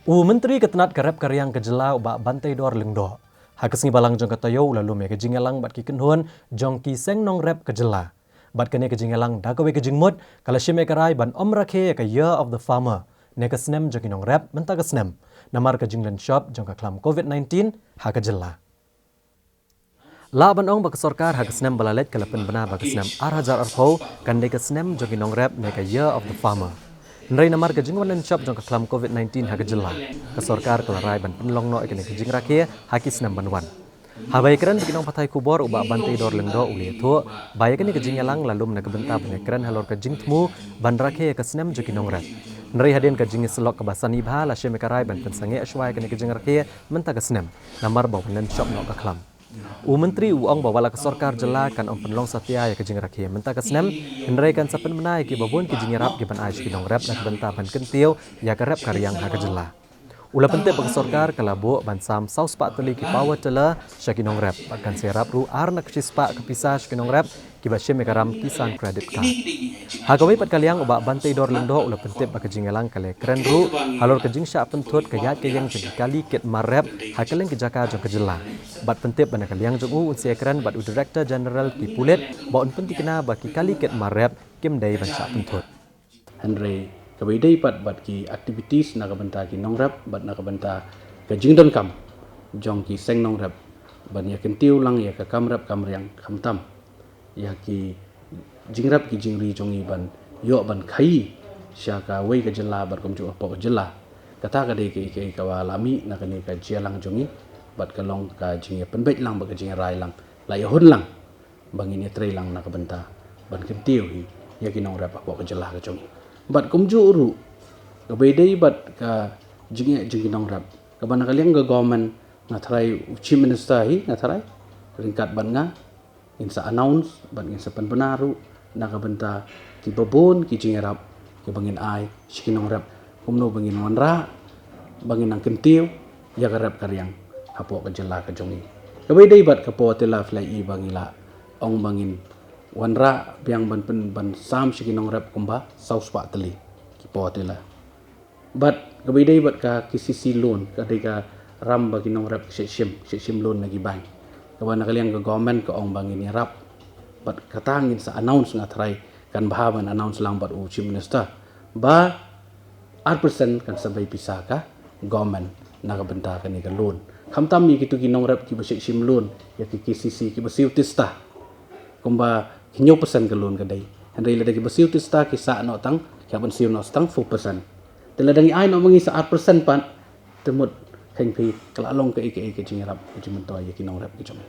Menteri ketenat karep karyang kejela ubak bantai dor lengdo. Hakas balang jong katayo lalu me kejingelang bat ki kenhon jong ki seng nong rep kejela. Bat kene kejingelang dagawe kejingmut kala shime karai ban om rakhe ka year of the farmer. Ne ka snem jong ki nong rep menta ka snem. Namar ka jinglen shop jong ka klam COVID-19 ha kejela. La ban ong bak sarkar ha snem balalet kala pen bana bak snem arhajar arho kan ne ka snem jong ki nong rep ne ka year of the farmer. Nrai namar ka jingwan shop jong ka klam COVID-19 ha kejela. Ka sarkar kala rai ban penlong no ikene ka jing rakhe ha ki snem banwan. Habai keren bikinong patai kubor ubak bantai dor lengdo uli itu baya kini ka jingelang lalu mena kebenta bene keren halor ka jingtmu ban rakhe ka snem jong ki nong rep. Nrai hadin ka jingi selok ka basan ibha la sheme karai ban pensange ashwai kene ka jing rakhe menta ka snem. Namar bawan shop no ka klam. Menteri ong bawala ke sarkar jela kan om penlong satya ya ke jing rakhe menta ke snem nrai kan sapen menai ki babon ki jing rap ki ban aish ki nong rap nak benta ban kentiu ya ke rap karyang ha ke jela. Ula penting bagi sarkar kalabo ban sam saus pak teli ki power tela syaki nong rap kan serap ru ar nak cispa ke pisah syaki nong rap ki ba syem karam kisan credit card. Hagawai pat kaliang ubak bantai dor lendo ula penting bagi jingelang kale keren ru halor ke jing sya pentut ke yat ke yang jadi kali ket marap hakeleng ke jaka jong ke jela. Bat pentip bana kaliang jong unsia keren bat Director General ki pulet ba un penting kena baki kali ket marap kim dai ban sya pentut. Henry kabidai bat ki activities na kabenta ki nongrap bat na kabenta ke jingdon kam jong ki seng nongrap ban ya kentiu lang ya ka kamrap kamriang khamtam ya ki jingrap ki jingri jongi ban yo ban khai sya ka wei ka jela bat kom ju po jela kata ka dei ke kawalami na kani ka jelang jongi bat kalong ka jingi penbet lang ba ka jingi rai lang la ya hun lang bangin ya trei lang na kabenta ban kentiu ya ki nongrap po ka jela ka jongi bat kumju uru kabedai bat ka jingi nongrap kabana kaliang ga government ngatrai chief minister hi ngatrai ringkat ban nga insa announce ban insa pan benaru na kabenta ki babon ki jingerap ki bangin ai shiki nongrap kumno bangin wanra bangin ang kentiu ya garap karyang hapo ka jela ka jongi kabedai bat ka po tela fly i bangila ong bangin wanra biang ban sam shiki nongrap kumba saus pak teli ki potela bat kabidai bat ka KCC loan ka dei ka ram bagi nongrap shim loan lagi bank kawana kaliang ka government ka ong bangin yarap bat katangin sa announce ngatrai kan bahaban announce lang bat chief minister ba persen kan sabai pisah ka government na ka benta ka ni ka loan khamtam mi kitu ki nongrap ki ba shim loan ya ki KCC ki ba siutista kumba kinyo persen ke loan kadai henry la dagi basiu tista ki sa no tang ka ban siu no tang 4%. Tela dangi ai no mangi sa 8% pan temut kheng phi kala long ke jingrap ke jimen to ya ki nong rap ki jom.